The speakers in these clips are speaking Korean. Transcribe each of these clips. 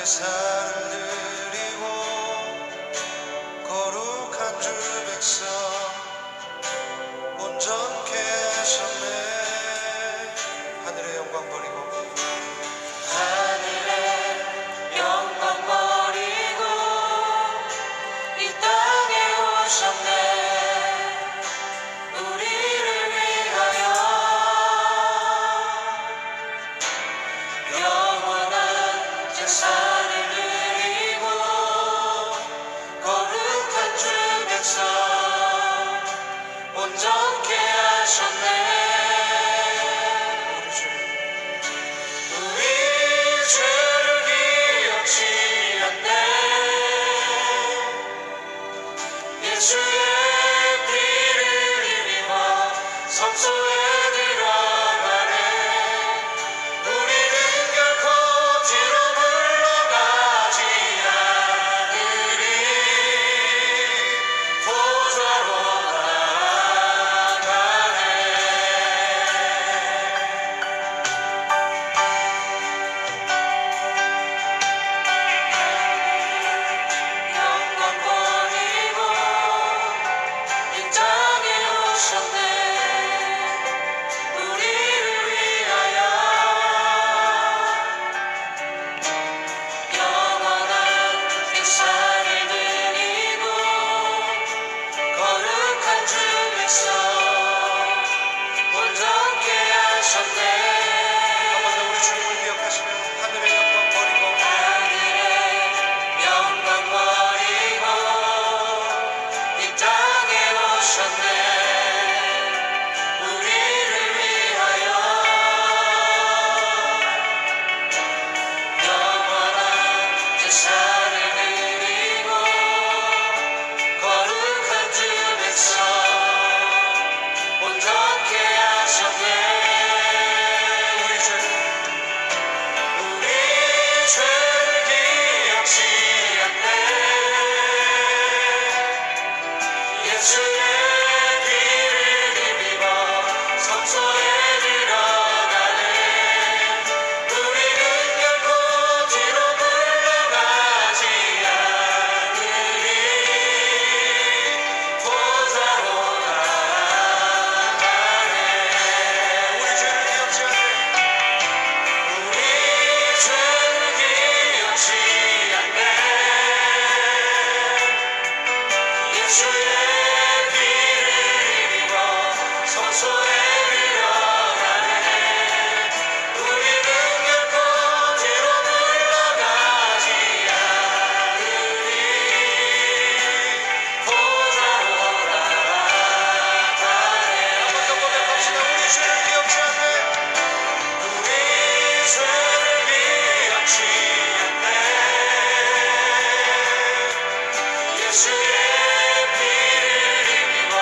제사를 드리고 거룩한 주 백성 온전케 하셨네. 하늘의 영광 버리고 하늘의 영광 버리고 이 땅에 오셨네. 우리를 위하여 영원한 제사를 드리고 거룩한 주 백성 온전케 하셨네. 우리 죄를 기억지 않네. 예수의 피를 힘입어 성소에 들어가네. 우리는 결코 뒤로 물러가지 않으리. 보좌로 나아가네. 영광 버리고 이 땅에 오셨네. 우리를 위하여 영원한 제사를 드리고 거룩한 주 백성 온전케 하셨네. 한 번 더 우리 주님을 기억하시며 하늘의 영광 버리고 하늘의 영광 버리고 이 땅에 오셨네. 우리를 위하여 영원한 제사를 드리고 거룩한 주 백성 온전케 하셨네. 우리 죄를 기억지 않네. 예수의 피를 힘입어 성소에 들어가네. 우리는 결코 뒤로 물러가지 않으리. 보좌로 나아가네. 우리 죄를 기억지 않네. 우리 죄를 기억지 않네. 예수의 피를 힘입어 성소에 들어가네. 우리는 결코 뒤로 물러가지 않으리. 보좌로 나아가네. 한 번 더 고백합시다. 우리 죄를 기억지 않네. 우리 죄를 기억지 않네. 예수의 피를 힘입어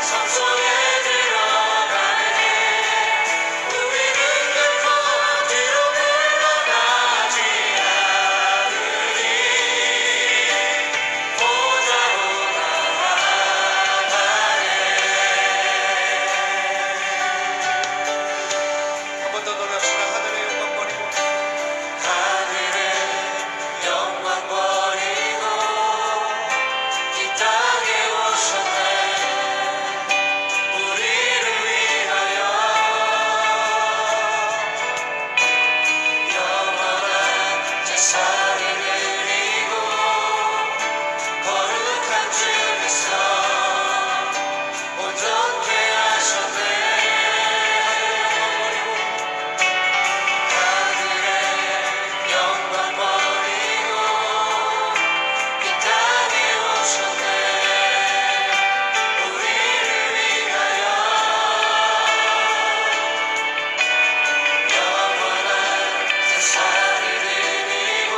성소에 들어가네. 우리는 결코 뒤로 물러가지 않으리. 보좌로 나아가네. 한 번 더 노래합시다. 하늘의 영광 버리고 하늘의 영광 버리고 이 땅에 오셨네. 우리를 위하여 영원한 제사를 드리고 거룩한 주 백성 온전케 하셨네. 하늘의 영광 버리고 이 땅에 오셨네. 우리를 위하여 영원한 제사를 드리고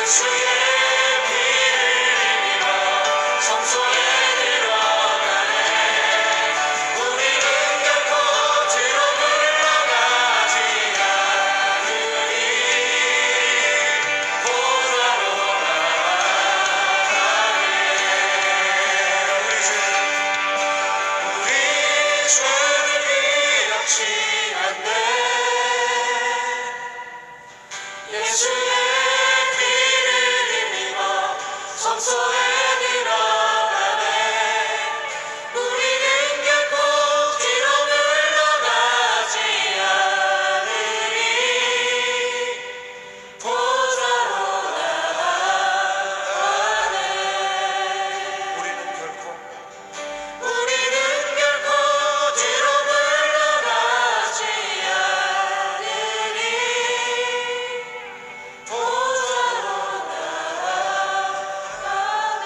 예수의 피를 힘입어 성소에 들어가네. 우리는 결코 뒤로 물러가지 않으리. 보좌로 우리 죄를 기억치 않네. 예수의 피를 힘입어 성소에 들어가네. 우리는 결코 뒤로 물러가지 않으리. 보좌로 나아가네. 우리는 결코 뒤로 물러가지 않으리. 보좌로 나아가네.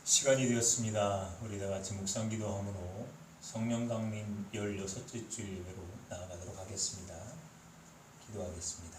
시간이 되었습니다. 우리 다 같이 묵상기도함으로 성령 강림 16째 주 예배로 나아가도록 하겠습니다. 기도하겠습니다.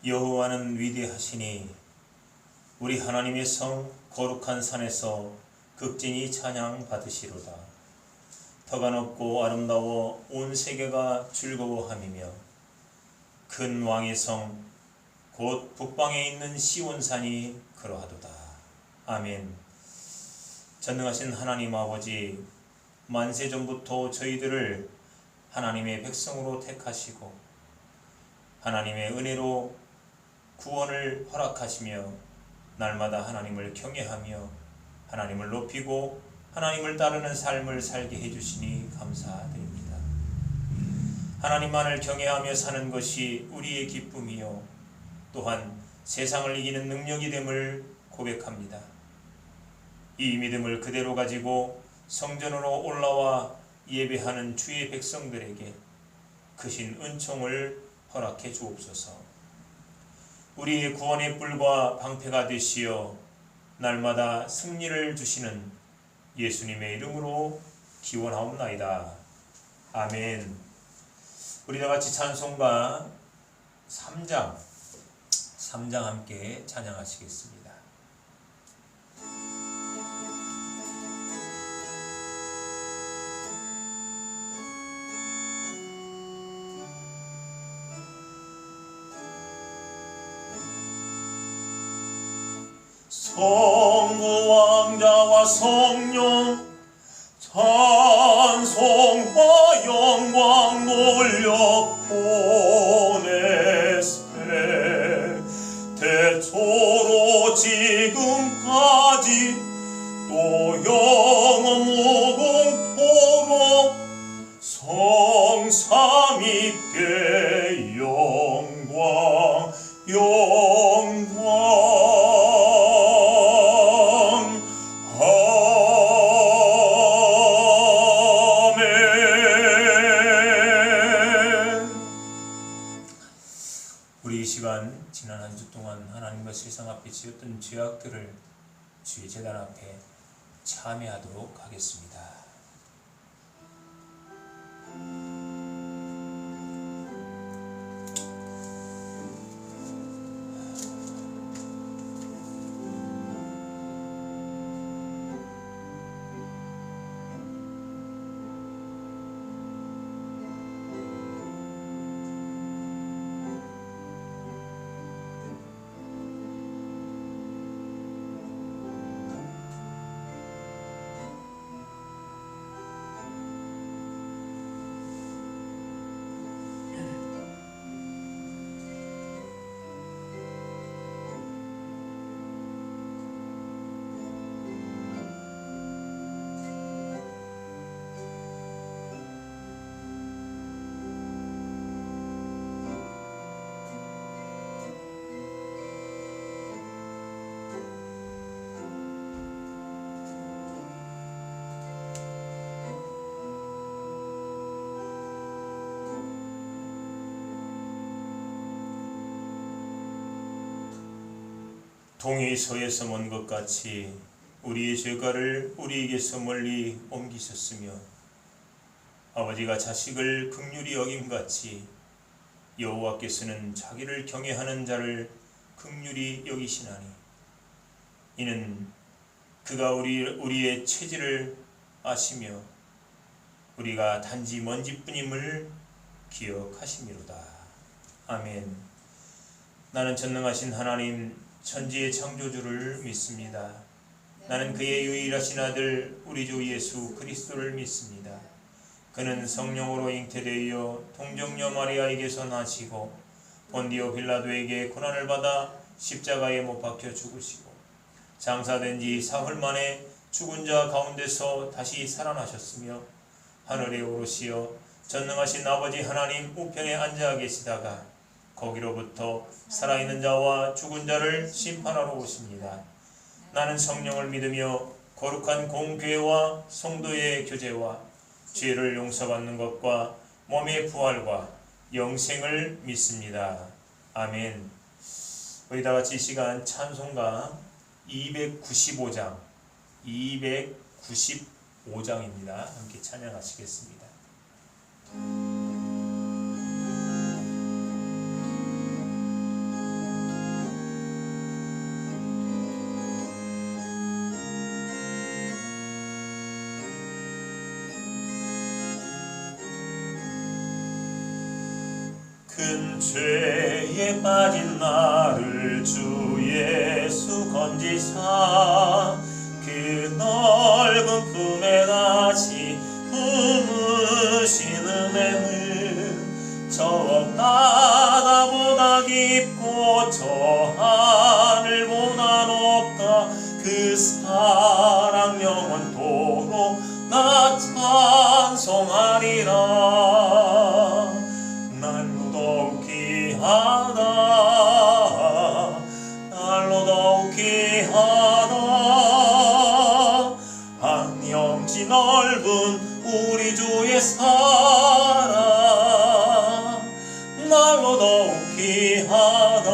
여호와는 위대하시니 우리 하나님의 성 거룩한 산에서 극진히 찬양 받으시로다. 터가 높고 아름다워 온 세계가 즐거워함이며 큰 왕의 성 곧 북방에 있는 시온산이 그러하도다. 아멘. 전능하신 하나님 아버지, 만세전부터 저희들을 하나님의 백성으로 택하시고 하나님의 은혜로 구원을 허락하시며 날마다 하나님을 경외하며 하나님을 높이고 하나님을 따르는 삶을 살게 해주시니 감사드립니다. 하나님만을 경외하며 사는 것이 우리의 기쁨이요 또한 세상을 이기는 능력이 됨을 고백합니다. 이 믿음을 그대로 가지고 성전으로 올라와 예배하는 주의 백성들에게 크신 은총을 허락해 주옵소서. 우리의 구원의 뿔과 방패가 되시어 날마다 승리를 주시는 예수님의 이름으로 기원하옵나이다. 아멘. 우리 다 같이 찬송가 3장 함께 찬양하시겠습니다. 성부 왕자와 성령 찬송과 영광 돌려 보내세. 태초로 지금까지 또 영원 무궁토록 성삼위께 영광 우리 이 시간 지난 한 주 동안 하나님과 세상 앞에 지었던 죄악들을 주의 제단 앞에 참회하도록 하겠습니다. 동이 서에서 먼 것 같이 우리의 죄가를 우리에게서 멀리 옮기셨으며 아버지가 자식을 긍휼히 여김같이 여호와께서는 자기를 경외하는 자를 긍휼히 여기시나니 이는 그가 우리의 체질을 아시며 우리가 단지 먼지뿐임을 기억하심이로다. 아멘. 나는 전능하신 하나님 천지의 창조주를 믿습니다. 나는 그의 유일하신 아들 우리 주 예수 그리스도를 믿습니다. 그는 성령으로 잉태되어 동정녀 마리아에게서 나시고 본디오 빌라도에게 고난을 받아 십자가에 못 박혀 죽으시고 장사된 지 사흘 만에 죽은 자 가운데서 다시 살아나셨으며 하늘에 오르시어 전능하신 아버지 하나님 우편에 앉아 계시다가 거기로부터 살아있는 자와 죽은 자를 심판하러 오십니다. 나는 성령을 믿으며 거룩한 공교회와 성도의 교제와 죄를 용서받는 것과 몸의 부활과 영생을 믿습니다. 아멘. 우리 다같이 이 시간 찬송가 295장 295장입니다. 함께 찬양하시겠습니다. 큰 죄에 빠진 나를 주 예수 건지사 그 넓은 품에 다시 품으신 은혜는 저 바다보다 깊고 저 하늘보다 높다. 그 사랑 영원토록 나 찬송하리라. 날로 더욱 귀하다. 날로 더욱 귀하다. 한영지 넓은 우리 주의 사랑 날로 더욱 귀하다.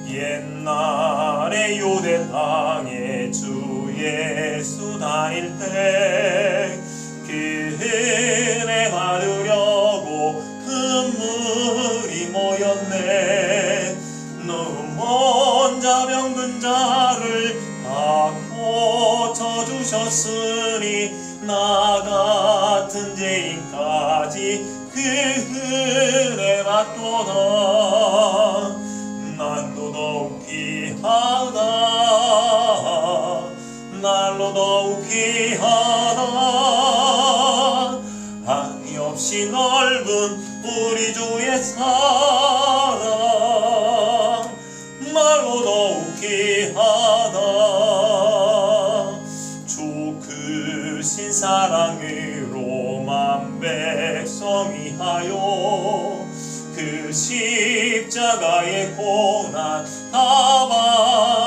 옛날에 유대 땅에 주 예수 다닐 때 그 은혜 받으려고 금물이 모였네. 너무 먼 병든 자를 다 고쳐주셨으니 나 같은 죄인까지 그 은혜 받도다. 날로 더욱 귀하다. 날로 더욱 귀하다. 한이 없이 넓은 우리 주의 사랑 날로 더욱 귀하다. 주 크신 사랑으로 만 백성 위하여 그 십자가의 고난 다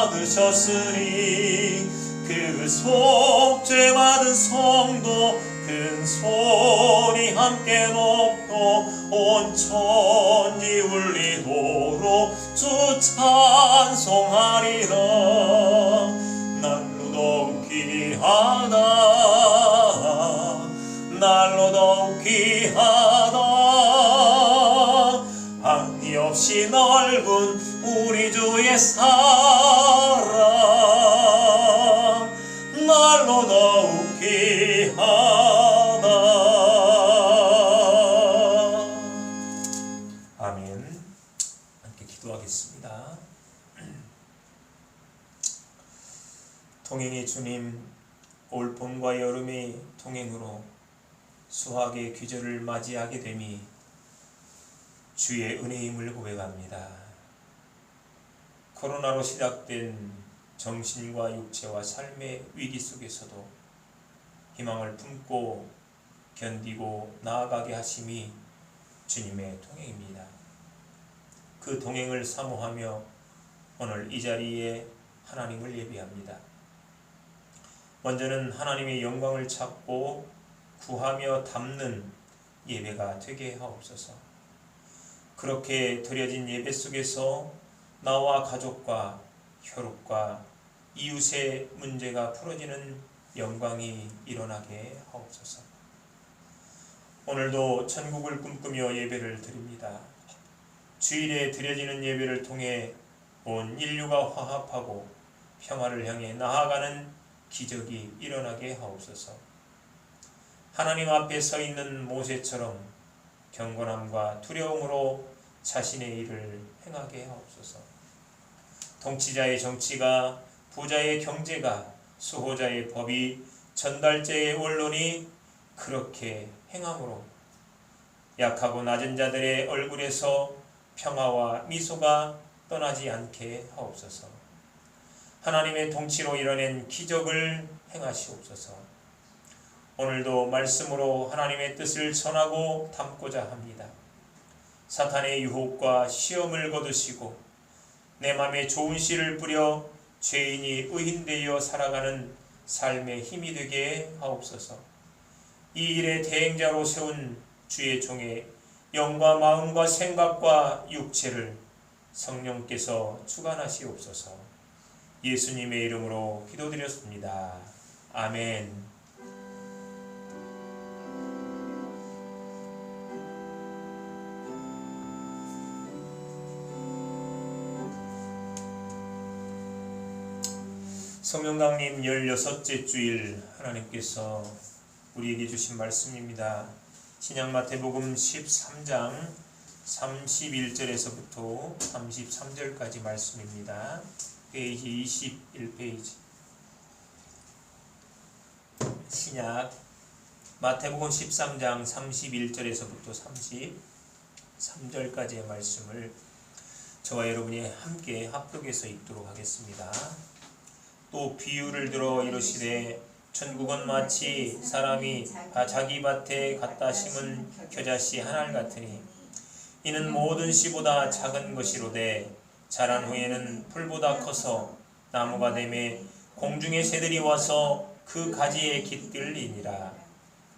받으셨으니 그 속죄 받은 성도 큰 소리 함께 높고 온 천지 울리도록 주 찬송하리라. 날로 더욱 귀하다. 날로 더욱 귀하다. 한이 없이 넓은 우리 주의 사랑 날로 더욱 귀하다. 아멘. 함께 기도하겠습니다. 통행의 주님, 올 봄과 여름의 통행으로 수학의 귀절을 맞이하게 됨이 주의 은혜임을 고백합니다. 코로나로 시작된 정신과 육체와 삶의 위기 속에서도 희망을 품고 견디고 나아가게 하심이 주님의 통행입니다. 그 통행을 사모하며 오늘 이 자리에 하나님을 예비합니다. 먼저는 하나님의 영광을 찾고 구하며 담는 예배가 되게 하옵소서. 그렇게 드려진 예배 속에서 나와 가족과 혈육과 이웃의 문제가 풀어지는 영광이 일어나게 하옵소서. 오늘도 천국을 꿈꾸며 예배를 드립니다. 주일에 드려지는 예배를 통해 온 인류가 화합하고 평화를 향해 나아가는 기적이 일어나게 하옵소서. 하나님 앞에 서 있는 모세처럼 경건함과 두려움으로 자신의 일을 행하게 하옵소서. 통치자의 정치가, 부자의 경제가, 수호자의 법이, 전달자의 언론이 그렇게 행함으로 약하고 낮은 자들의 얼굴에서 평화와 미소가 떠나지 않게 하옵소서. 하나님의 통치로 이뤄낸 기적을 행하시옵소서. 오늘도 말씀으로 하나님의 뜻을 전하고 담고자 합니다. 사탄의 유혹과 시험을 거두시고 내 맘에 좋은 씨를 뿌려 죄인이 의인되어 살아가는 삶의 힘이 되게 하옵소서. 이 일의 대행자로 세운 주의 종의 영과 마음과 생각과 육체를 성령께서 주관하시옵소서. 예수님의 이름으로 기도드렸습니다. 아멘. 성령강림 16째 주일 하나님께서 우리에게 주신 말씀입니다. 신약 마태복음 13장 31절에서부터 33절까지 말씀입니다. 페이지 21페이지. 신약 마태복음 13장 31절에서부터 33절까지의 말씀을 저와 여러분이 함께 합독해서 읽도록 하겠습니다. 또 비유를 들어 이르시되 천국은 마치 사람이 자기 밭에 갖다 심은 겨자씨 한 알 같으니 이는 모든 씨보다 작은 것이로되 자란 후에는 풀보다 커서 나무가 되매 공중의 새들이 와서 그 가지에 깃들리니라.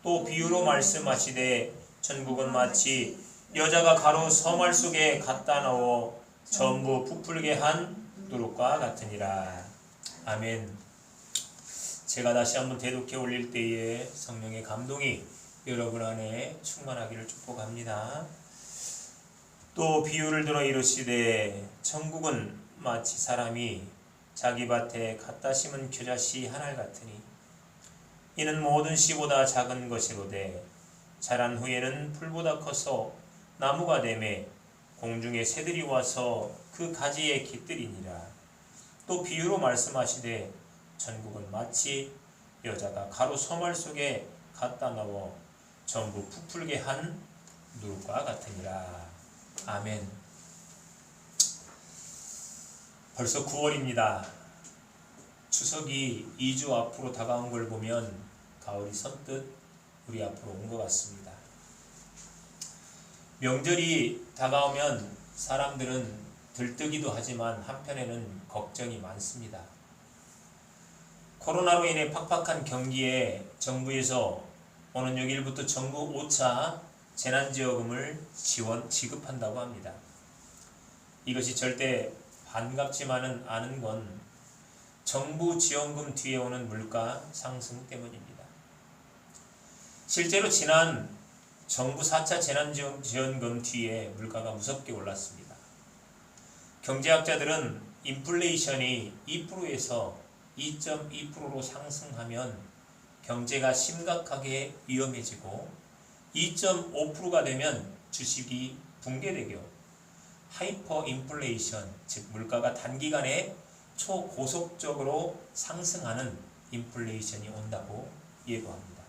또 비유로 말씀하시되 천국은 마치 여자가 가루 서말 속에 갖다 넣어 전부 부풀게 한 누룩과 같으니라. 아멘. 제가 다시 한번 대독해 올릴 때에 성령의 감동이 여러분 안에 충만하기를 축복합니다. 또 비유를 들어 이르시되 천국은 마치 사람이 자기 밭에 갖다 심은 겨자씨 한 알 같으니 이는 모든 씨보다 작은 것이로되 자란 후에는 풀보다 커서 나무가 되매 공중의 새들이 와서 그 가지에 깃들이니라. 또 비유로 말씀하시되 천국은 마치 여자가 가루 서말 속에 갖다 넣어 전부 부풀게 한 누룩과 같으니라. 아멘. 벌써 9월입니다. 추석이 2주 앞으로 다가온 걸 보면 가을이 선뜻 우리 앞으로 온 것 같습니다. 명절이 다가오면 사람들은 들뜨기도 하지만 한편에는 걱정이 많습니다. 코로나로 인해 팍팍한 경기에 정부에서 오는 6일부터 전국 5차 재난지원금을 지급한다고 합니다. 이것이 절대 반갑지만은 않은 건 정부 지원금 뒤에 오는 물가 상승 때문입니다. 실제로 지난 정부 4차 재난지원금 뒤에 물가가 무섭게 올랐습니다. 경제학자들은 인플레이션이 2%에서 2.2%로 상승하면 경제가 심각하게 위험해지고 2.5%가 되면 주식이 붕괴되고 하이퍼 인플레이션, 즉 물가가 단기간에 초고속적으로 상승하는 인플레이션이 온다고 예고합니다.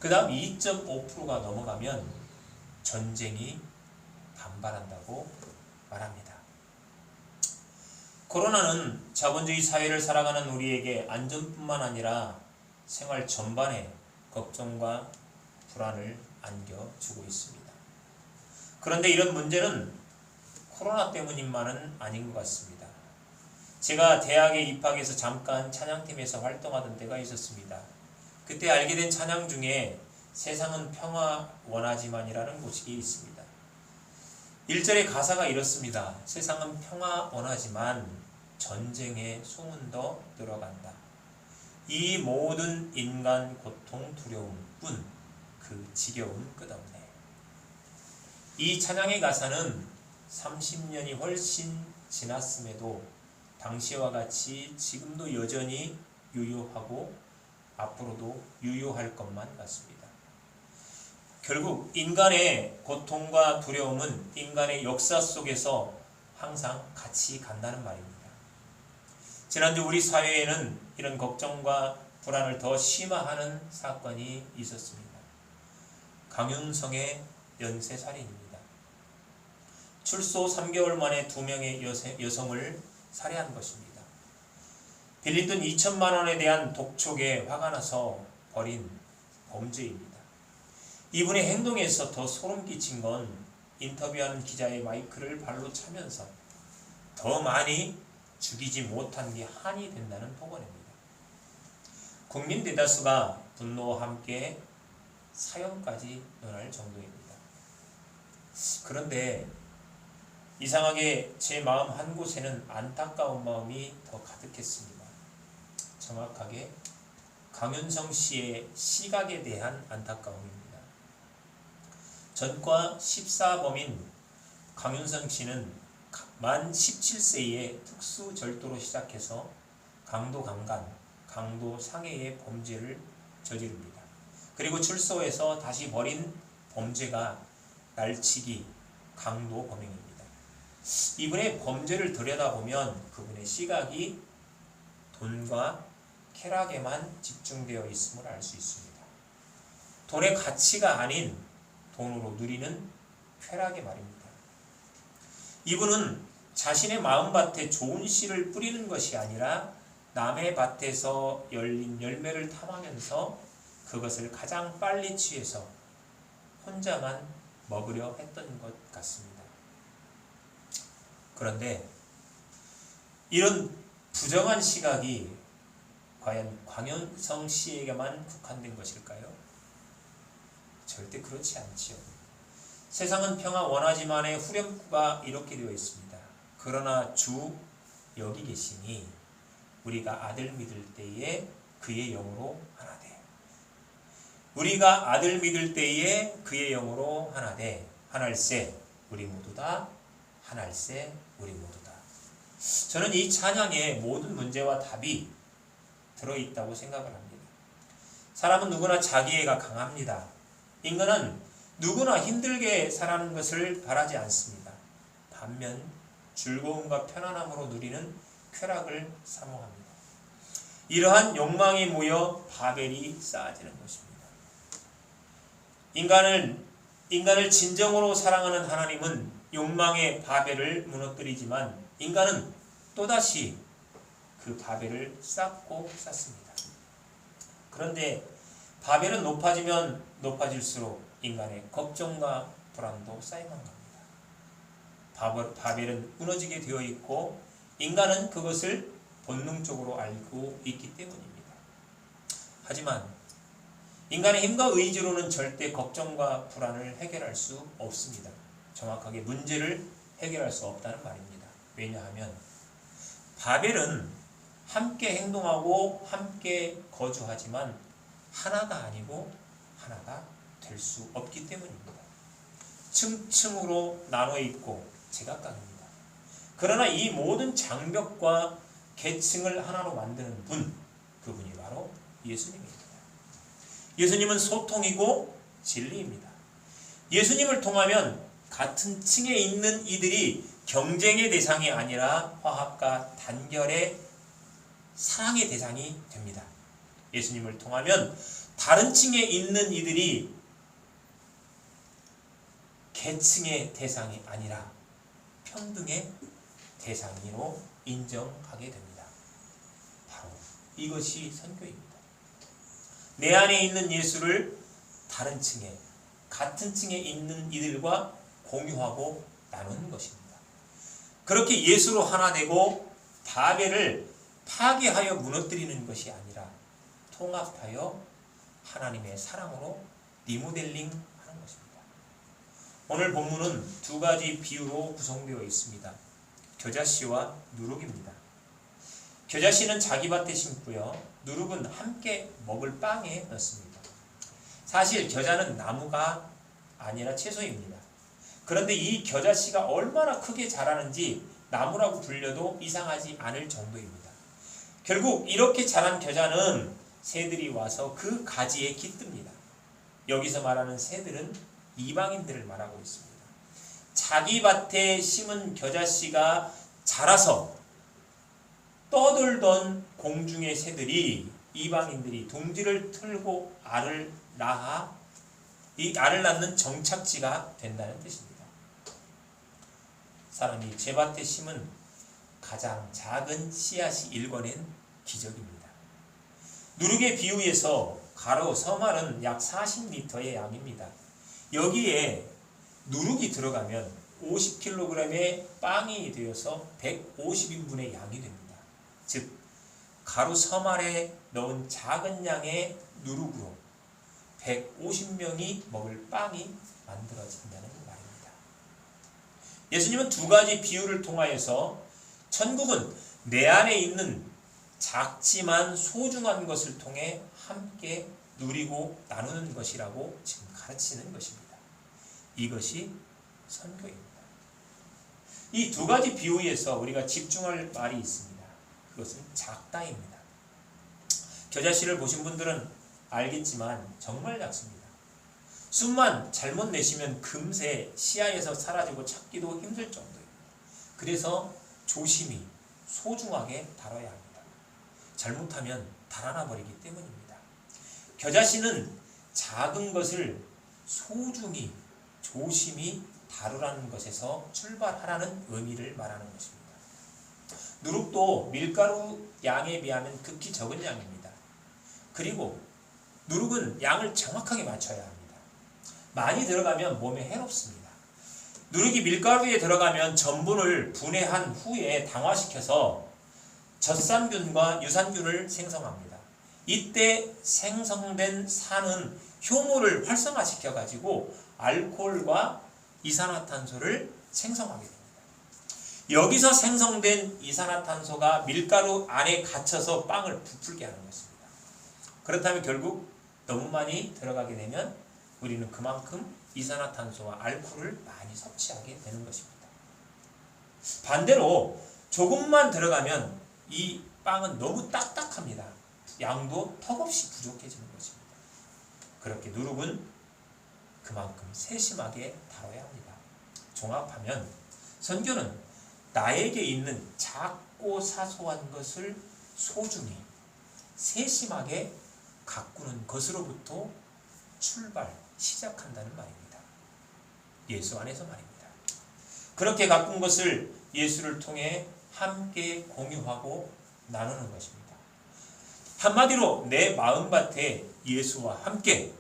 그 다음 2.5%가 넘어가면 전쟁이 반발한다고 말합니다. 코로나는 자본주의 사회를 살아가는 우리에게 안전뿐만 아니라 생활 전반에 걱정과 불안을 안겨주고 있습니다. 그런데 이런 문제는 코로나 때문인만은 아닌 것 같습니다. 제가 대학에 입학해서 잠깐 찬양팀에서 활동하던 때가 있었습니다. 그때 알게 된 찬양 중에 세상은 평화 원하지만이라는 곡이 있습니다. 1절의 가사가 이렇습니다. 세상은 평화 원하지만 전쟁의 소문도 들어간다. 이 모든 인간 고통 두려움뿐 그 지겨움 끝없네. 이 찬양의 가사는 30년이 훨씬 지났음에도 당시와 같이 지금도 여전히 유효하고 앞으로도 유효할 것만 같습니다. 결국 인간의 고통과 두려움은 인간의 역사 속에서 항상 같이 간다는 말입니다. 지난주 우리 사회에는 이런 걱정과 불안을 더 심화하는 사건이 있었습니다. 강윤성의 연쇄살인입니다. 출소 3개월 만에 2명의 여성을 살해한 것입니다. 빌린 돈 2천만 원에 대한 독촉에 화가 나서 벌인 범죄입니다. 이분의 행동에서 더 소름 끼친 건 인터뷰하는 기자의 마이크를 발로 차면서 더 많이 죽이지 못한 게 한이 된다는 폭언입니다. 국민 대다수가 분노와 함께 사형까지 논할 정도입니다. 그런데 이상하게 제 마음 한 곳에는 안타까운 마음이 더 가득했습니다. 정확하게 강윤성 씨의 시각에 대한 안타까움입니다. 전과 14범인 강윤성 씨는 만 17세에 특수절도로 시작해서 강도 강간, 강도 상해의 범죄를 저지릅니다. 그리고 출소해서 다시 벌인 범죄가 날치기, 강도 범행입니다. 이분의 범죄를 들여다보면 그분의 시각이 돈과 쾌락에만 집중되어 있음을 알 수 있습니다. 돈의 가치가 아닌 돈으로 누리는 쾌락의 말입니다. 이분은 자신의 마음밭에 좋은 씨를 뿌리는 것이 아니라 남의 밭에서 열린 열매를 탐하면서 그것을 가장 빨리 취해서 혼자만 먹으려 했던 것 같습니다. 그런데 이런 부정한 시각이 과연 강윤성 씨에게만 국한된 것일까요? 절대 그렇지 않지요. 세상은 평화 원하지만의 후렴구가 이렇게 되어 있습니다. 그러나 주 여기 계시니 우리가 아들 믿을 때에 그의 영으로 하나 돼. 우리가 아들 믿을 때에 그의 영으로 하나 돼. 하날세 우리 모두다. 하날세 우리 모두다. 저는 이 찬양의 모든 문제와 답이 들어있다고 생각을 합니다. 사람은 누구나 자기애가 강합니다. 인간은 누구나 힘들게 살아가는 것을 바라지 않습니다. 반면 즐거움과 편안함으로 누리는 쾌락을 사모합니다. 이러한 욕망이 모여 바벨이 쌓아지는 것입니다. 인간을 진정으로 사랑하는 하나님은 욕망의 바벨을 무너뜨리지만 인간은 또다시 그 바벨을 쌓고 쌓습니다. 그런데 바벨은 높아지면 높아질수록 인간의 걱정과 불안도 쌓여만 갑니다. 바벨은 무너지게 되어 있고 인간은 그것을 본능적으로 알고 있기 때문입니다. 하지만 인간의 힘과 의지로는 절대 걱정과 불안을 해결할 수 없습니다. 정확하게 문제를 해결할 수 없다는 말입니다. 왜냐하면 바벨은 함께 행동하고 함께 거주하지만 하나가 아니고 하나가 될 수 없기 때문입니다. 층층으로 나눠 있고 제각각입니다. 그러나 이 모든 장벽과 계층을 하나로 만드는 분, 그분이 바로 예수님입니다. 예수님은 소통이고 진리입니다. 예수님을 통하면 같은 층에 있는 이들이 경쟁의 대상이 아니라 화합과 단결의 사랑의 대상이 됩니다. 예수님을 통하면 다른 층에 있는 이들이 계층의 대상이 아니라 평등의 대상으로 인정하게 됩니다. 바로 이것이 선교입니다. 내 안에 있는 예수를 다른 층에, 같은 층에 있는 이들과 공유하고 나누는 것입니다. 그렇게 예수로 하나 되고 바벨을 파괴하여 무너뜨리는 것이 아니라 통합하여 하나님의 사랑으로 리모델링 하는 것입니다. 오늘 본문은 두 가지 비유로 구성되어 있습니다. 겨자씨와 누룩입니다. 겨자씨는 자기 밭에 심고요. 누룩은 함께 먹을 빵에 넣습니다. 사실 겨자는 나무가 아니라 채소입니다. 그런데 이 겨자씨가 얼마나 크게 자라는지 나무라고 불려도 이상하지 않을 정도입니다. 결국 이렇게 자란 겨자는 새들이 와서 그 가지에 깃듭니다. 여기서 말하는 새들은 이방인들을 말하고 있습니다. 자기 밭에 심은 겨자씨가 자라서 떠돌던 공중의 새들이 이방인들이 둥지를 틀고 알을 낳아 이 알을 낳는 정착지가 된다는 뜻입니다. 사람이 제 밭에 심은 가장 작은 씨앗이 일궈낸 기적입니다. 누룩의 비유에서 가로 서말은 약 40리터의 양입니다. 여기에 누룩이 들어가면 50kg의 빵이 되어서 150인분의 양이 됩니다. 즉 가루 서말에 넣은 작은 양의 누룩으로 150명이 먹을 빵이 만들어진다는 말입니다. 예수님은 두 가지 비유를 통하여서 천국은 내 안에 있는 작지만 소중한 것을 통해 함께 누리고 나누는 것이라고 지금 가르치는 것입니다. 이것이 선교입니다. 이 두 가지 비유에서 우리가 집중할 말이 있습니다. 그것은 작다입니다. 겨자씨를 보신 분들은 알겠지만 정말 작습니다. 숨만 잘못 내쉬면 금세 시야에서 사라지고 찾기도 힘들 정도입니다. 그래서 조심히 소중하게 다뤄야 합니다. 잘못하면 달아나 버리기 때문입니다. 겨자씨는 작은 것을 소중히 조심히 다루라는 것에서 출발하라는 의미를 말하는 것입니다. 누룩도 밀가루 양에 비하면 극히 적은 양입니다. 그리고 누룩은 양을 정확하게 맞춰야 합니다. 많이 들어가면 몸에 해롭습니다. 누룩이 밀가루에 들어가면 전분을 분해한 후에 당화시켜서 젖산균과 유산균을 생성합니다. 이때 생성된 산은 효모를 활성화시켜 가지고 알코올과 이산화탄소를 생성하게 됩니다. 여기서 생성된 이산화탄소가 밀가루 안에 갇혀서 빵을 부풀게 하는 것입니다. 그렇다면 결국 너무 많이 들어가게 되면 우리는 그만큼 이산화탄소와 알코올을 많이 섭취하게 되는 것입니다. 반대로 조금만 들어가면 이 빵은 너무 딱딱합니다. 양도 턱없이 부족해지는 것입니다. 그렇게 누룩은 그만큼 세심하게 다뤄야 합니다. 종합하면 선교는 나에게 있는 작고 사소한 것을 소중히 세심하게 가꾸는 것으로부터 시작한다는 말입니다. 예수 안에서 말입니다. 그렇게 가꾼 것을 예수를 통해 함께 공유하고 나누는 것입니다. 한마디로 내 마음밭에 예수와 함께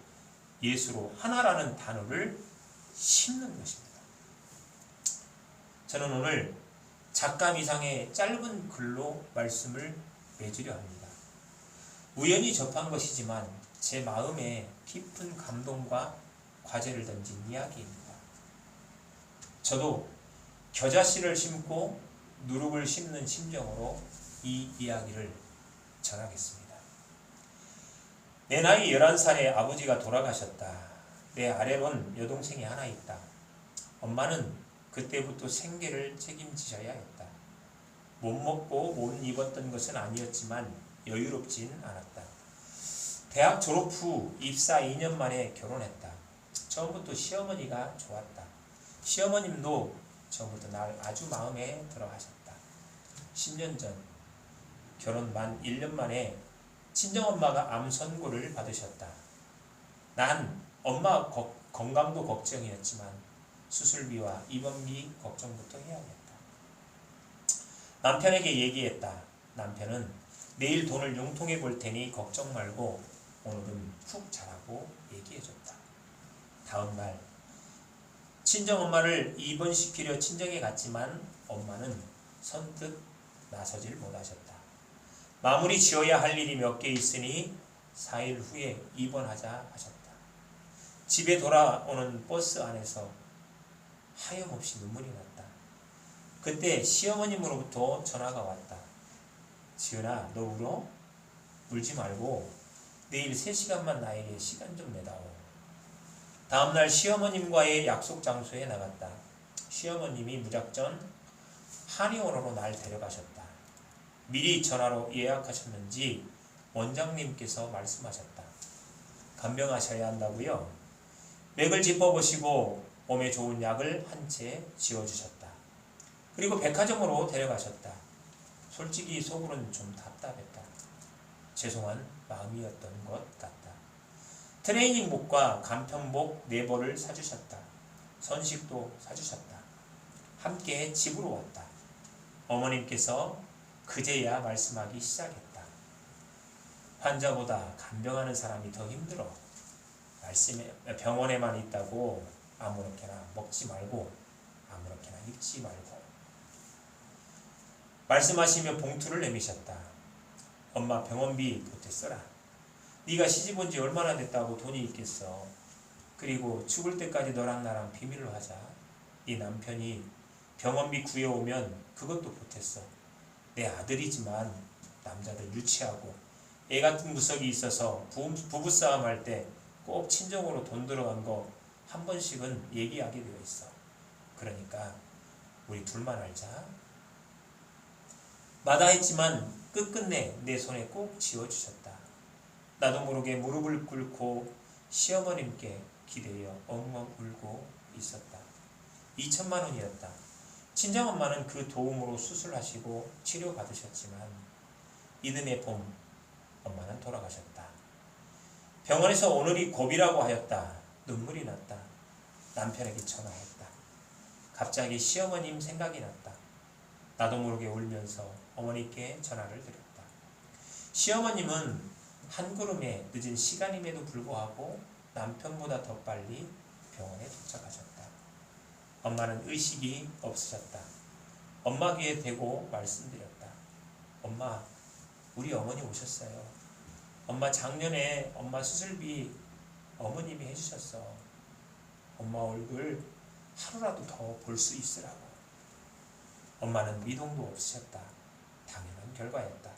예수로 하나라는 단어를 심는 것입니다. 저는 오늘 작감 이상의 짧은 글로 말씀을 맺으려 합니다. 우연히 접한 것이지만 제 마음에 깊은 감동과 과제를 던진 이야기입니다. 저도 겨자씨를 심고 누룩을 심는 심정으로 이 이야기를 전하겠습니다. 내 나이 11살에 아버지가 돌아가셨다. 내 아래로는 여동생이 하나 있다. 엄마는 그때부터 생계를 책임지셔야 했다. 못 먹고 못 입었던 것은 아니었지만 여유롭진 않았다. 대학 졸업 후 입사 2년 만에 결혼했다. 처음부터 시어머니가 좋았다. 시어머님도 처음부터 날 아주 마음에 들어 하셨다. 10년 전 결혼 만 1년 만에 친정엄마가 암 선고를 받으셨다. 난 엄마 건강도 걱정이었지만 수술비와 입원비 걱정부터 해야겠다. 남편에게 얘기했다. 남편은 내일 돈을 융통해 볼 테니 걱정 말고 오늘은 푹 자라고 얘기해줬다. 다음 날 친정엄마를 입원시키려 친정에 갔지만 엄마는 선뜻 나서질 못하셨다. 마무리 지어야 할 일이 몇 개 있으니 4일 후에 입원하자 하셨다. 집에 돌아오는 버스 안에서 하염없이 눈물이 났다. 그때 시어머님으로부터 전화가 왔다. 지은아, 너 울어? 울지 말고 내일 3시간만 나에게 시간 좀 내다오. 다음날 시어머님과의 약속 장소에 나갔다. 시어머님이 무작정 한의원으로 날 데려가셨다. 미리 전화로 예약하셨는지 원장님께서 말씀하셨다. 간병하셔야 한다고요? 맥을 짚어보시고 몸에 좋은 약을 한 채 지어주셨다. 그리고 백화점으로 데려가셨다. 솔직히 속으로는 좀 답답했다. 죄송한 마음이었던 것 같다. 트레이닝복과 간편복 4벌을 사주셨다. 선식도 사주셨다. 함께 집으로 왔다. 어머님께서 그제야 말씀하기 시작했다. 환자보다 간병하는 사람이 더 힘들어. 병원에만 있다고 아무렇게나 먹지 말고 아무렇게나 입지 말고. 말씀하시며 봉투를 내미셨다. 엄마 병원비 보태 써라. 네가 시집 온 지 얼마나 됐다고 돈이 있겠어. 그리고 죽을 때까지 너랑 나랑 비밀로 하자. 네 남편이 병원비 구해오면 그것도 보탰어. 내 아들이지만 남자들 유치하고 애 같은 구석이 있어서 부부싸움 할 때 꼭 친정으로 돈 들어간 거 한 번씩은 얘기하게 되어 있어. 그러니까 우리 둘만 알자. 마다했지만 끝끝내 내 손에 꼭 쥐어주셨다. 나도 모르게 무릎을 꿇고 시어머님께 기대어 엉엉 울고 있었다. 2천만 원이었다. 친정엄마는 그 도움으로 수술하시고 치료받으셨지만 이듬해 봄 엄마는 돌아가셨다. 병원에서 오늘이 고비라고 하였다. 눈물이 났다. 남편에게 전화했다. 갑자기 시어머님 생각이 났다. 나도 모르게 울면서 어머니께 전화를 드렸다. 시어머님은 한 걸음에 늦은 시간임에도 불구하고 남편보다 더 빨리 병원에 도착하셨다. 엄마는 의식이 없으셨다. 엄마 귀에 대고 말씀드렸다. 엄마, 우리 어머니 오셨어요. 엄마 작년에 엄마 수술비 어머님이 해주셨어. 엄마 얼굴 하루라도 더 볼 수 있으라고. 엄마는 미동도 없으셨다. 당연한 결과였다.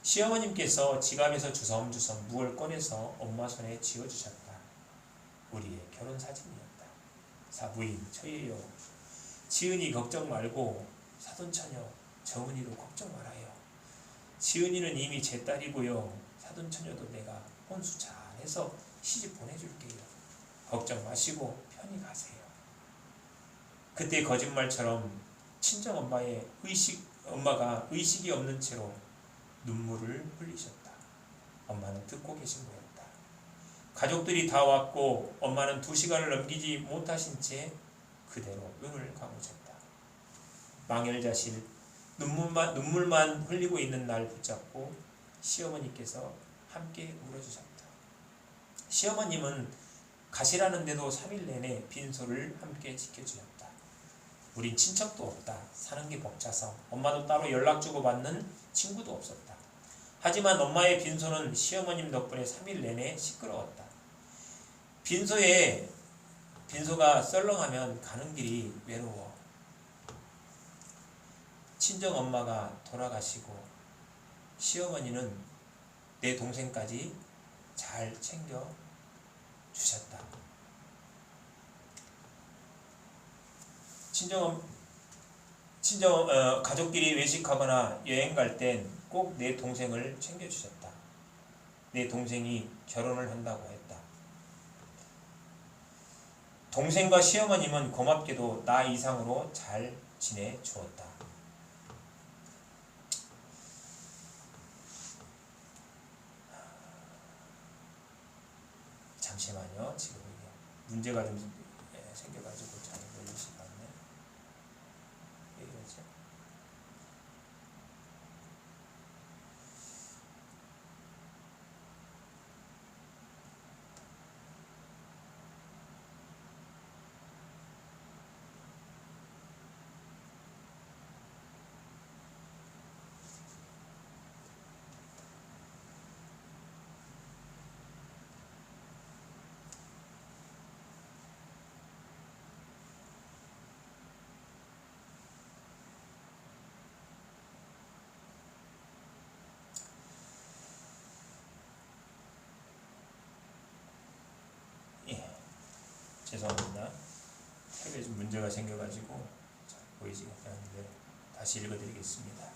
시어머님께서 지갑에서 주섬주섬 무얼 꺼내서 엄마 손에 쥐어주셨다. 우리의 결혼사진이었다. 사부인 저예요. 지은이 걱정 말고 사돈처녀 정은이도 걱정 말아요. 지은이는 이미 제 딸이고요. 사돈처녀도 내가 혼수 잘해서 시집 보내줄게요. 걱정 마시고 편히 가세요. 그때 거짓말처럼 엄마가 의식이 없는 채로 눈물을 흘리셨다. 엄마는 듣고 계신 거였다. 가족들이 다 왔고 엄마는 2시간을 넘기지 못하신 채 그대로 눈을 감으셨다. 망연자실 눈물만 흘리고 있는 날 붙잡고 시어머니께서 함께 울어주셨다. 시어머님은 가시라는데도 3일 내내 빈소를 함께 지켜주셨다. 우린 친척도 없다. 사는 게 벅차서 엄마도 따로 연락 주고 받는 친구도 없었다. 하지만 엄마의 빈소는 시어머님 덕분에 3일 내내 시끄러웠다. 빈소가 썰렁하면 가는 길이 외로워. 친정엄마가 돌아가시고 시어머니는 내 동생까지 잘 챙겨 주셨다. 가족끼리 외식하거나 여행 갈 땐 꼭 내 동생을 챙겨주셨다. 내 동생이 결혼을 한다고 했다. 동생과 시어머님은 고맙게도 나 이상으로 잘 지내주었다. 잠시만요. 지금 이게 문제가 좀 생겨가지고 잘 열리지가 않네. 왜 이러지? 죄송합니다. 탭에 좀 문제가 생겨가지고 잘 보이지가 않는데 다시 읽어드리겠습니다.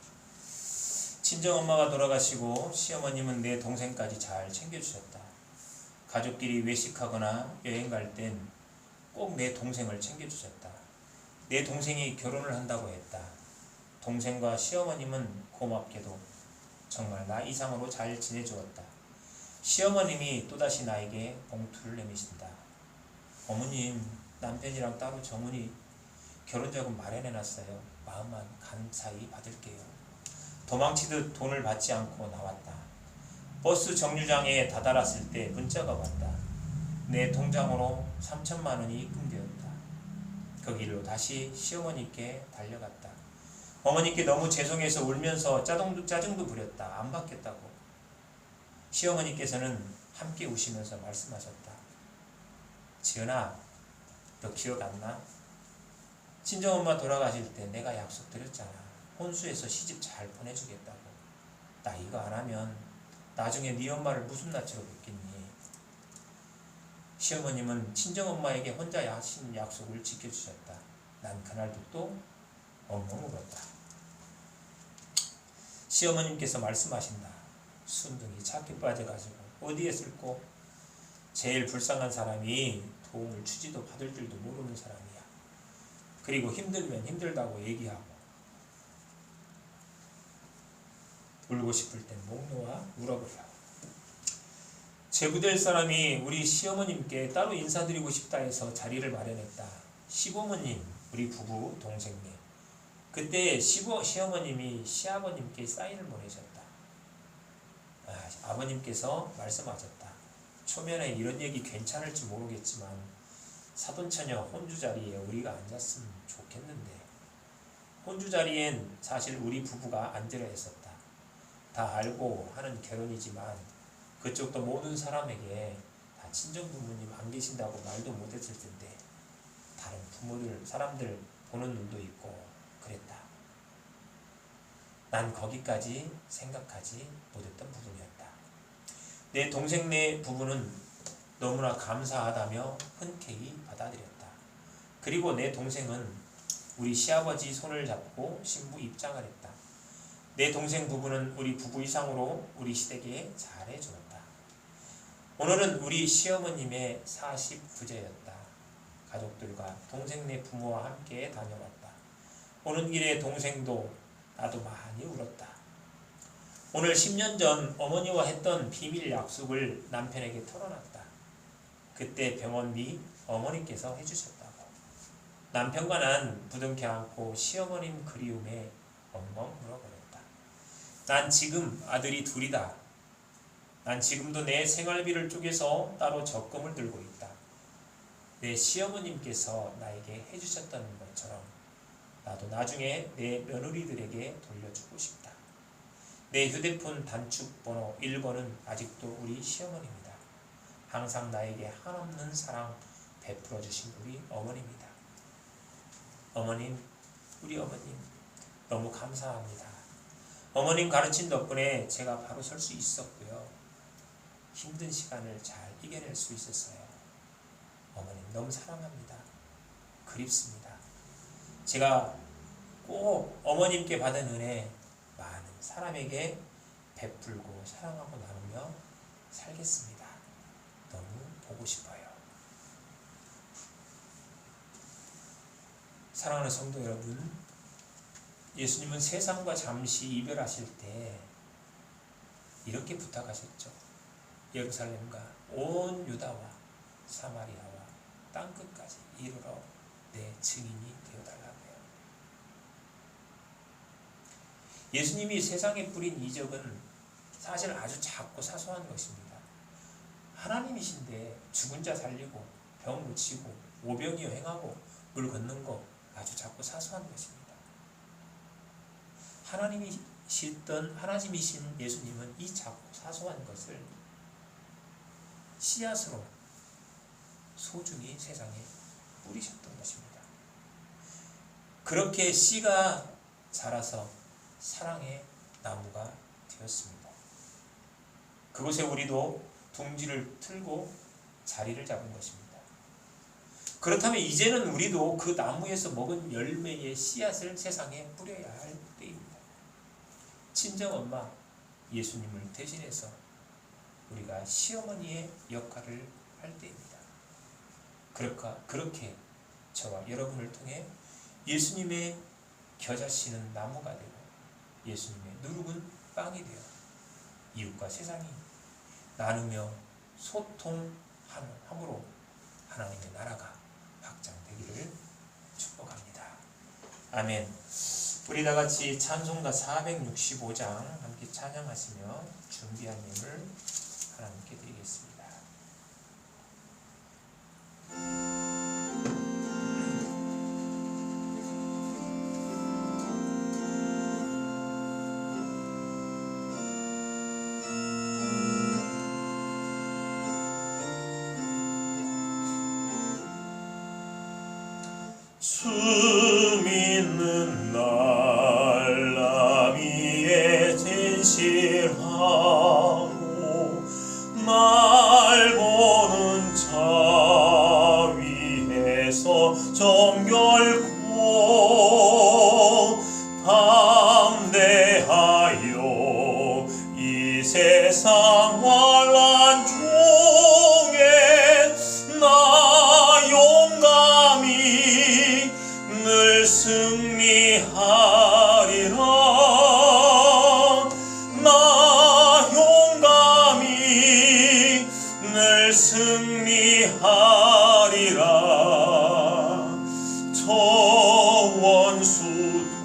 친정엄마가 돌아가시고 시어머님은 내 동생까지 잘 챙겨주셨다. 가족끼리 외식하거나 여행 갈 땐 꼭 내 동생을 챙겨주셨다. 내 동생이 결혼을 한다고 했다. 동생과 시어머님은 고맙게도 정말 나 이상으로 잘 지내주었다. 시어머님이 또다시 나에게 봉투를 내미신다. 어머님, 남편이랑 따로 정훈이 결혼자금 마련해놨어요. 마음만 감사히 받을게요. 도망치듯 돈을 받지 않고 나왔다. 버스 정류장에 다다랐을 때 문자가 왔다. 내 통장으로 3천만 원이 입금되었다. 그 길로 다시 시어머니께 달려갔다. 어머니께 너무 죄송해서 울면서 짜증도 부렸다. 안 받겠다고. 시어머니께서는 함께 우시면서 말씀하셨다. 지은아, 너 기억 안 나? 친정엄마 돌아가실 때 내가 약속드렸잖아. 혼수해서 시집 잘 보내주겠다고. 나 이거 안 하면 나중에 네 엄마를 무슨 낯으로 뵙겠니? 시어머님은 친정엄마에게 혼자 하신 약속을 지켜주셨다. 난 그날도 또 엉엉 울었다. 시어머님께서 말씀하신다. 순둥이 착해 빠져가지고 어디에 쓸고? 제일 불쌍한 사람이 도움을 주지도 받을 줄도 모르는 사람이야. 그리고 힘들면 힘들다고 얘기하고 울고 싶을 땐 목 놓아 울어버려. 제부될 사람이 우리 시어머님께 따로 인사드리고 싶다 해서 자리를 마련했다. 시부모님, 우리 부부 동생네. 그때 시어머님이 시아버님께 사인을 보내셨다. 아버님께서 말씀하셨다. 초면에 이런 얘기 괜찮을지 모르겠지만 사돈처녀 혼주 자리에 우리가 앉았으면 좋겠는데. 혼주 자리엔 사실 우리 부부가 앉으려 했었다. 다 알고 하는 결혼이지만 그쪽도 모든 사람에게 다 친정부모님 안 계신다고 말도 못했을 텐데 다른 부모들, 사람들 보는 눈도 있고 그랬다. 난 거기까지 생각하지 못했던 부분이었다. 내 동생네 부부는 너무나 감사하다며 흔쾌히 받아들였다. 그리고 내 동생은 우리 시아버지 손을 잡고 신부 입장을 했다. 내 동생 부부는 우리 부부 이상으로 우리 시댁에 잘해주었다. 오늘은 우리 시어머님의 49제였다. 가족들과 동생네 부모와 함께 다녀왔다. 오는 길에 동생도 나도 많이 울었다. 오늘 10년 전 어머니와 했던 비밀 약속을 남편에게 털어놨다. 그때 병원비 어머니께서 해주셨다고. 남편과 난 부둥켜 안고 시어머님 그리움에 엉엉 울어버렸다. 난 지금 아들이 둘이다. 난 지금도 내 생활비를 쪼개서 따로 적금을 들고 있다. 내 시어머님께서 나에게 해주셨던 것처럼 나도 나중에 내 며느리들에게 돌려주고 싶다. 내 휴대폰 단축번호 1번은 아직도 우리 시어머니입니다. 항상 나에게 한없는 사랑 베풀어 주신 우리 어머니입니다. 어머님, 우리 어머님 너무 감사합니다. 어머님 가르친 덕분에 제가 바로 설 수 있었고요. 힘든 시간을 잘 이겨낼 수 있었어요. 어머님 너무 사랑합니다. 그립습니다. 제가 꼭 어머님께 받은 은혜 많은 사람에게 베풀고 사랑하고 나누며 살겠습니다. 너무 보고 싶어요. 사랑하는 성도 여러분, 예수님은 세상과 잠시 이별하실 때 이렇게 부탁하셨죠. 예루살렘과 온 유다와 사마리아와 땅끝까지 이르러 내 증인이 되어달라고요. 예수님이 세상에 뿌린 이적은 사실 아주 작고 사소한 것입니다. 하나님이신데 죽은 자 살리고 병 고치고 오병이어 행하고 물 걷는 거 아주 작고 사소한 것입니다. 하나님이신 예수님은 이 작고 사소한 것을 씨앗으로 소중히 세상에 뿌리셨던 것입니다. 그렇게 씨가 자라서 사랑의 나무가 되었습니다. 그곳에 우리도 둥지를 틀고 자리를 잡은 것입니다. 그렇다면 이제는 우리도 그 나무에서 먹은 열매의 씨앗을 세상에 뿌려야 할 때입니다. 친정엄마 예수님을 대신해서 우리가 시어머니의 역할을 할 때입니다. 그렇게 저와 여러분을 통해 예수님의 겨자씨는 나무가 되고 예수님의 누룩은 빵이 되어 이웃과 세상이 나누며 소통함으로 하나님의 나라가 확장되기를 축복합니다. 아멘. 우리 다 같이 찬송가 465장 함께 찬양하시며 준비한 예물 하나님께 드리겠습니다. 숨 있는 날 나비에 진실하고 날 보는 자 위에서 정결코 담대하여 이 세상 환난 중에 나 용감히 늘 승리하리라. 나 용감히 늘 승리하리라. 저 원수도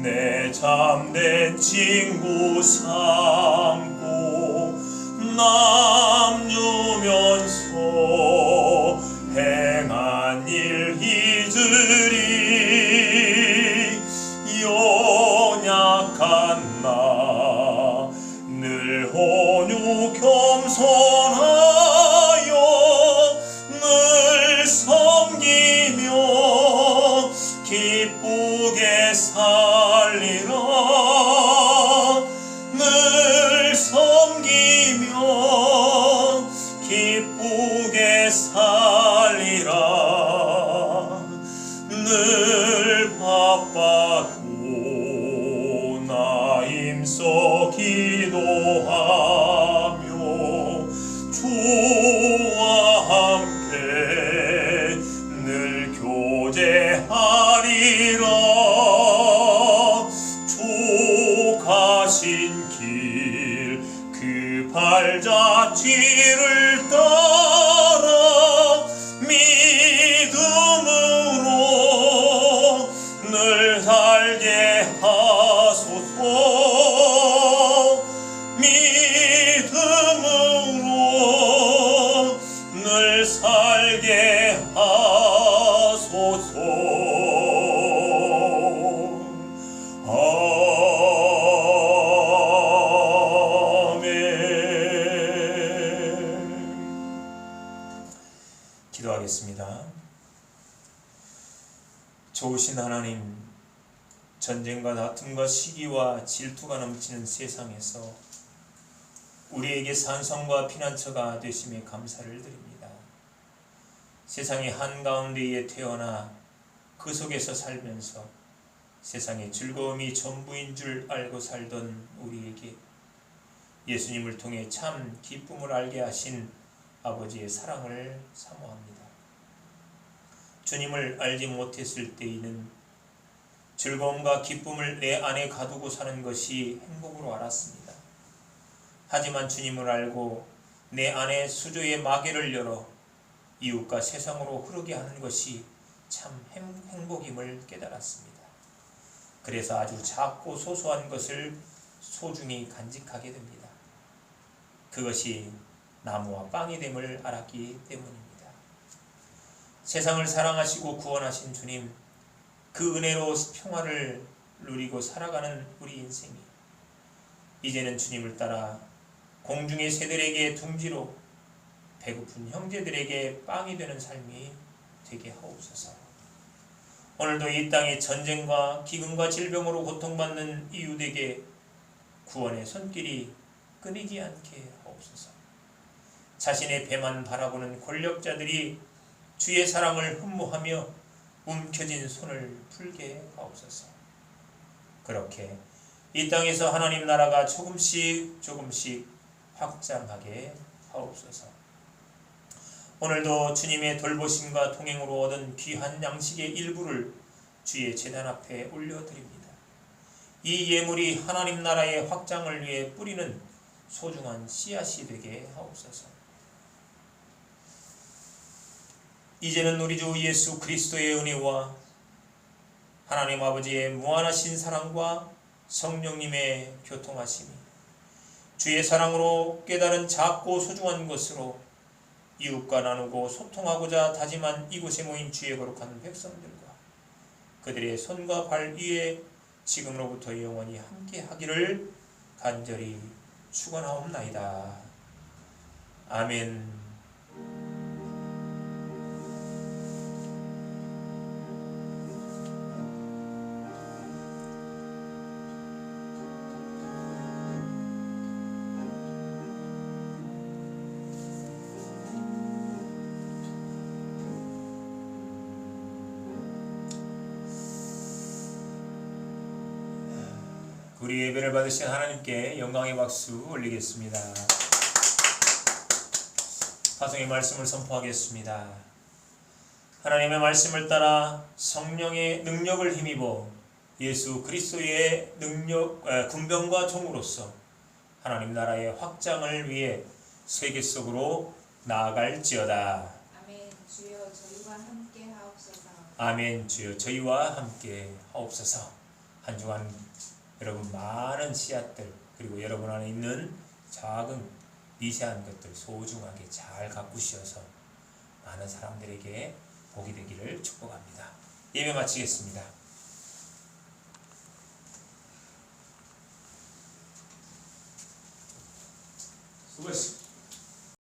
내 참된 친구 삼고 남주면서 행한 일 잊으리. 연약한 나 늘 온유 겸손하여 늘 섬기며 기쁘게 살리라. 늘 섬기며 기쁘게 살리라. 늘 바빠도 나 힘써 기도하며 주와 함께 늘 교제하리라. 주 가신 길 그 발자취를 따라 믿음으로 늘 살게 하소서. 믿음으로 늘 살게 하소서. 기도하겠습니다. 좋으신 하나님, 전쟁과 다툼과 시기와 질투가 넘치는 세상에서 우리에게 산성과 피난처가 되심에 감사를 드립니다. 세상의 한가운데에 태어나 그 속에서 살면서 세상의 즐거움이 전부인 줄 알고 살던 우리에게 예수님을 통해 참 기쁨을 알게 하신 아버지의 사랑을 사모합니다. 주님을 알지 못했을 때에는 즐거움과 기쁨을 내 안에 가두고 사는 것이 행복으로 알았습니다. 하지만 주님을 알고 내 안에 수조의 마개를 열어 이웃과 세상으로 흐르게 하는 것이 참 행복임을 깨달았습니다. 그래서 아주 작고 소소한 것을 소중히 간직하게 됩니다. 그것이 나무와 빵이 됨을 알았기 때문입니다. 세상을 사랑하시고 구원하신 주님, 그 은혜로 평화를 누리고 살아가는 우리 인생이 이제는 주님을 따라 공중의 새들에게 둥지로 배고픈 형제들에게 빵이 되는 삶이 되게 하옵소서. 오늘도 이 땅의 전쟁과 기근과 질병으로 고통받는 이웃에게 구원의 손길이 끊이지 않게 하옵소서. 자신의 배만 바라보는 권력자들이 주의 사랑을 흠모하며 움켜진 손을 풀게 하옵소서. 그렇게 이 땅에서 하나님 나라가 조금씩 확장하게 하옵소서. 오늘도 주님의 돌보심과 동행으로 얻은 귀한 양식의 일부를 주의 제단 앞에 올려드립니다. 이 예물이 하나님 나라의 확장을 위해 뿌리는 소중한 씨앗이 되게 하옵소서. 이제는 우리 주 예수 그리스도의 은혜와 하나님 아버지의 무한하신 사랑과 성령님의 교통하심이 주의 사랑으로 깨달은 작고 소중한 것으로 이웃과 나누고 소통하고자 다짐한 이곳에 모인 주의 거룩한 백성들과 그들의 손과 발 위에 지금으로부터 영원히 함께 하기를 간절히 축원하옵나이다. 아멘. 우리 예배를 받으신 하나님께 영광의 박수 올리겠습니다. 파송의 말씀을 선포하겠습니다. 하나님의 말씀을 따라 성령의 능력을 힘입어 예수 그리스도의 군병과 종으로서 하나님 나라의 확장을 위해 세계 속으로 나아갈지어다. 아멘. 주여 저희와 함께 하옵소서. 아멘. 주여 저희와 함께 하옵소서. 한 주간 여러분 많은 씨앗들 그리고 여러분 안에 있는 작은 미세한 것들 소중하게 잘 가꾸셔서 많은 사람들에게 복이 되기를 축복합니다. 예배 마치겠습니다. 수고했습니다.